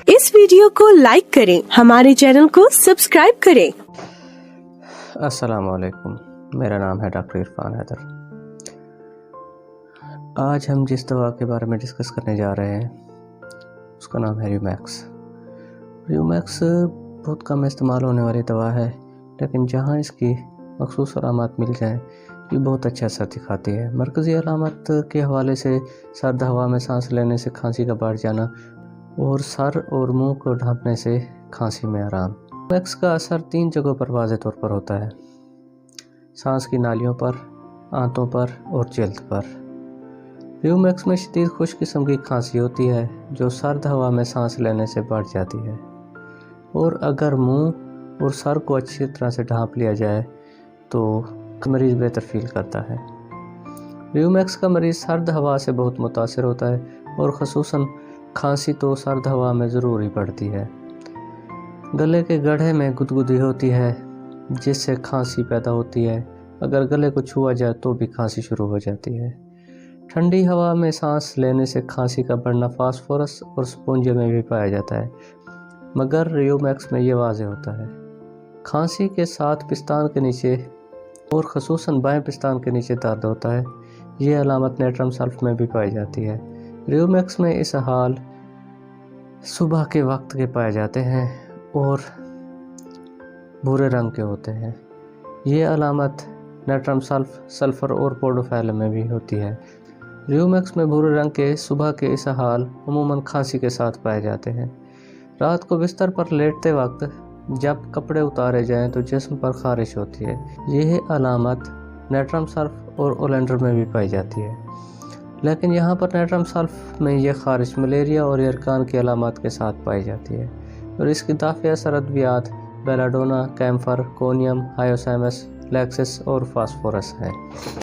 इस वीडियो को लाइक करें, हमारे चैनल को सब्सक्राइब करें। अस्सलाम वालेकुम, मेरा नाम है डॉक्टर इरफान हैदर। आज हम जिस दवा के बारे में डिस्कस करने जा रहे हैं उसका नाम है र्यूमैक्स। र्यूमैक्स बहुत कम इस्तेमाल होने वाली दवा है, लेकिन जहाँ इसकी मखसूस अलामत मिल जाए ये बहुत अच्छा असर दिखाती है। मरकज़ी अलामत के हवाले से सर्द हवा में सांस लेने से खांसी का बढ़ जाना और सर और मुंह को ढांपने से खांसी में आराम। र्यूमैक्स का असर 3 जगहों पर वाज़ेह तौर पर होता है: सांस की नालियों पर, आंतों पर और जल्द पर। र्यूमैक्स में शदीद खुश्क किस्म की खांसी होती है जो सर्द हवा में सांस लेने से बढ़ जाती है, और अगर मुंह और सर को अच्छी तरह से ढांप लिया जाए तो मरीज़ बेहतर फील करता है। र्यूमैक्स का मरीज़ सर्द हवा से बहुत मुतासिर होता है और ख़ुसूसन खांसी तो सर्द हवा में ज़रूर ही बढ़ती है। गले के गड्ढे में गुदगुदी होती है जिससे खांसी पैदा होती है। अगर गले को छुआ जाए तो भी खांसी शुरू हो जाती है। ठंडी हवा में सांस लेने से खांसी का बढ़ना फास्फोरस और स्पोंजिया में भी पाया जाता है, मगर र्यूमैक्स में ये वाज़ेह होता है। खांसी के साथ पिस्तान के नीचे और ख़ुसूसन बाएं पिस्तान के नीचे दर्द होता है। ये अलामत नेट्रम सल्फ में भी पाई जाती है। र्यूमैक्स में इस हाल सुबह के वक्त के पाए जाते हैं और भूरे रंग के होते हैं। ये अलामत नेट्रम सल्फ, सल्फ़र और पोडोफाइलम में भी होती है। र्यूमैक्स में भूरे रंग के सुबह के इस हाल अमूमन खांसी के साथ पाए जाते हैं। रात को बिस्तर पर लेटते वक्त जब कपड़े उतारे जाएं तो जिस्म पर खारिश होती है। यह अलामत नेट्रम सल्फ और ओलेंडर में भी पाई जाती है, लेकिन यहाँ पर नेट्रम सल्फ में यह खारिश मलेरिया और यरकान की अलामत के साथ पाई जाती है, और इसकी दाफिया असर अद्वियात बेलाडोना, कैम्फर, कोनियम, हायोसैमस, लैक्सिस और फास्फोरस है।